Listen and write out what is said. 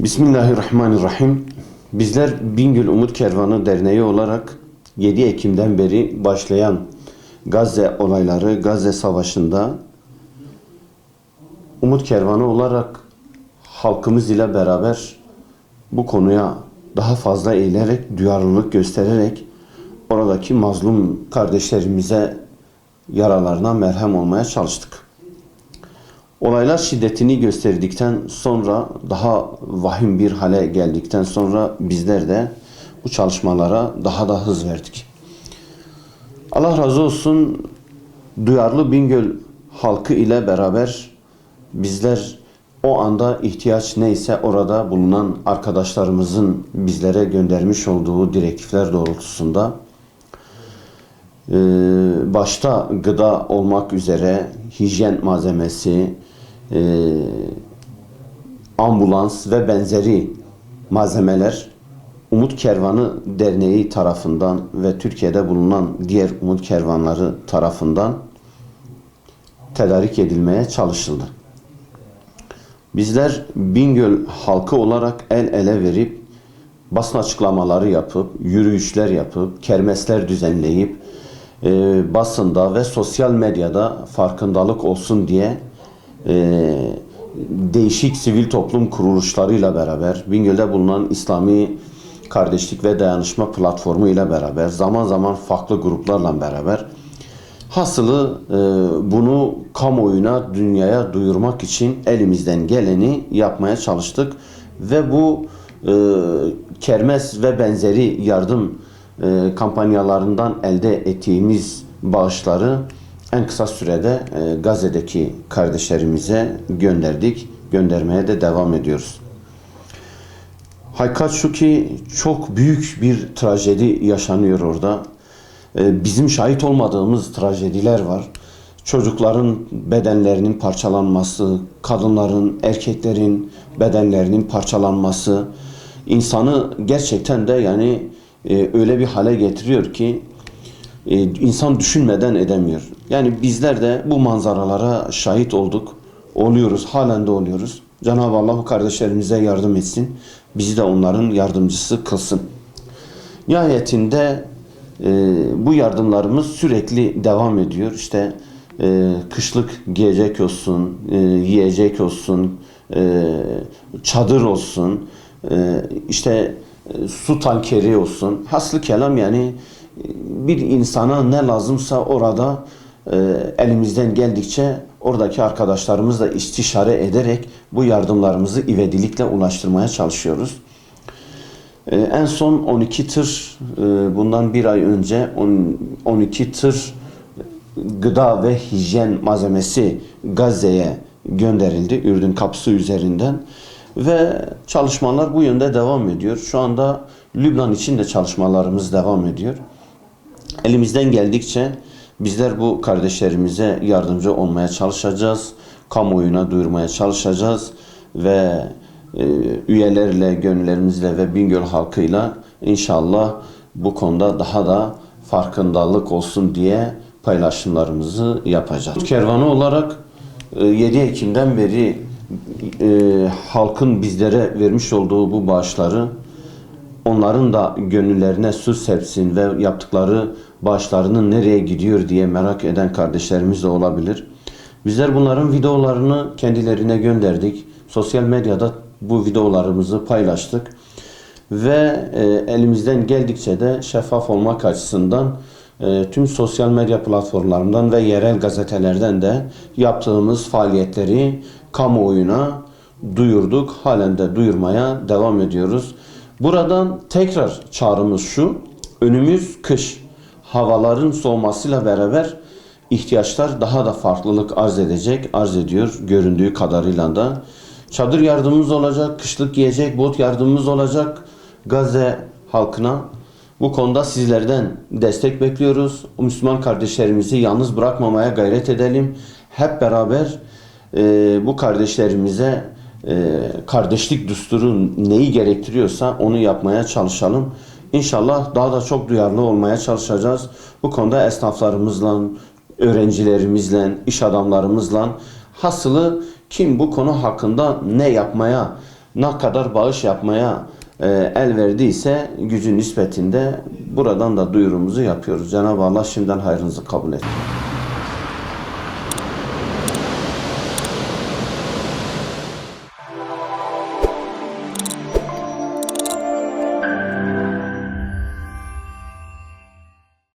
Bismillahirrahmanirrahim. Bizler Bingöl Umut Kervanı Derneği olarak 7 Ekim'den beri başlayan Gazze olayları, Gazze Savaşı'nda Umut Kervanı olarak halkımız ile beraber bu konuya daha fazla eğilerek, duyarlılık göstererek oradaki mazlum kardeşlerimize yaralarına merhem olmaya çalıştık. Olaylar şiddetini gösterdikten sonra, daha vahim bir hale geldikten sonra bizler de bu çalışmalara daha da hız verdik. Allah razı olsun, duyarlı Bingöl halkı ile beraber bizler o anda ihtiyaç neyse orada bulunan arkadaşlarımızın bizlere göndermiş olduğu direktifler doğrultusunda başta gıda olmak üzere hijyen malzemesi, ambulans ve benzeri malzemeler Umut Kervanı Derneği tarafından ve Türkiye'de bulunan diğer Umut Kervanları tarafından tedarik edilmeye çalışıldı. Bizler Bingöl halkı olarak el ele verip basın açıklamaları yapıp, yürüyüşler yapıp, kermesler düzenleyip basında ve sosyal medyada farkındalık olsun diye değişik sivil toplum kuruluşlarıyla beraber, Bingöl'de bulunan İslami Kardeşlik ve Dayanışma Platformu ile beraber, zaman zaman farklı gruplarla beraber, hasılı bunu kamuoyuna, dünyaya duyurmak için elimizden geleni yapmaya çalıştık ve bu kermes ve benzeri yardım kampanyalarından elde ettiğimiz bağışları en kısa sürede Gazze'deki kardeşlerimize gönderdik. Göndermeye de devam ediyoruz. Hakikat şu ki çok büyük bir trajedi yaşanıyor orada. Bizim şahit olmadığımız trajediler var. Çocukların bedenlerinin parçalanması, kadınların, erkeklerin bedenlerinin parçalanması insanı gerçekten de öyle bir hale getiriyor ki insan düşünmeden edemiyor. Yani bizler de bu manzaralara şahit olduk, oluyoruz, halen de oluyoruz. Cenab-ı Allah bu kardeşlerimize yardım etsin, bizi de onların yardımcısı kılsın. Nihayetinde bu yardımlarımız sürekli devam ediyor. İşte kışlık giyecek olsun, yiyecek olsun, çadır olsun, işte su tankeri olsun. Hasılı kelam bir insana ne lazımsa orada elimizden geldikçe oradaki arkadaşlarımızla istişare ederek bu yardımlarımızı ivedilikle ulaştırmaya çalışıyoruz. En son 12 tır, bundan bir ay önce 12 tır gıda ve hijyen malzemesi Gazze'ye gönderildi Ürdün kapısı üzerinden ve çalışmalar bu yönde devam ediyor. Şu anda Lübnan için de çalışmalarımız devam ediyor. Elimizden geldikçe bizler bu kardeşlerimize yardımcı olmaya çalışacağız. Kamuoyuna duyurmaya çalışacağız ve üyelerle, gönüllerimizle ve Bingöl halkıyla inşallah bu konuda daha da farkındalık olsun diye paylaşımlarımızı yapacağız. Kervanı olarak 7 Ekim'den beri halkın bizlere vermiş olduğu bu bağışları onların da gönüllerine su serpsin ve yaptıkları bağışlarının nereye gidiyor diye merak eden kardeşlerimiz de olabilir. Bizler bunların videolarını kendilerine gönderdik. Sosyal medyada bu videolarımızı paylaştık. Ve elimizden geldikçe de şeffaf olmak açısından tüm sosyal medya platformlarından ve yerel gazetelerden de yaptığımız faaliyetleri kamuoyuna duyurduk. Halen de duyurmaya devam ediyoruz. Buradan tekrar çağrımız şu: önümüz kış. Havaların soğumasıyla beraber ihtiyaçlar daha da farklılık arz ediyor göründüğü kadarıyla da. Çadır yardımımız olacak, kışlık yiyecek, bot yardımımız olacak Gazze halkına. Bu konuda sizlerden destek bekliyoruz. O Müslüman kardeşlerimizi yalnız bırakmamaya gayret edelim. Hep beraber bu kardeşlerimize kardeşlik düsturu neyi gerektiriyorsa onu yapmaya çalışalım. İnşallah daha da çok duyarlı olmaya çalışacağız. Bu konuda esnaflarımızla, öğrencilerimizle, iş adamlarımızla, hasılı kim bu konu hakkında ne yapmaya ne kadar bağış yapmaya el verdiyse gücü nispetinde buradan da duyurumuzu yapıyoruz. Cenab-ı Allah şimdiden hayrınızı kabul etsin.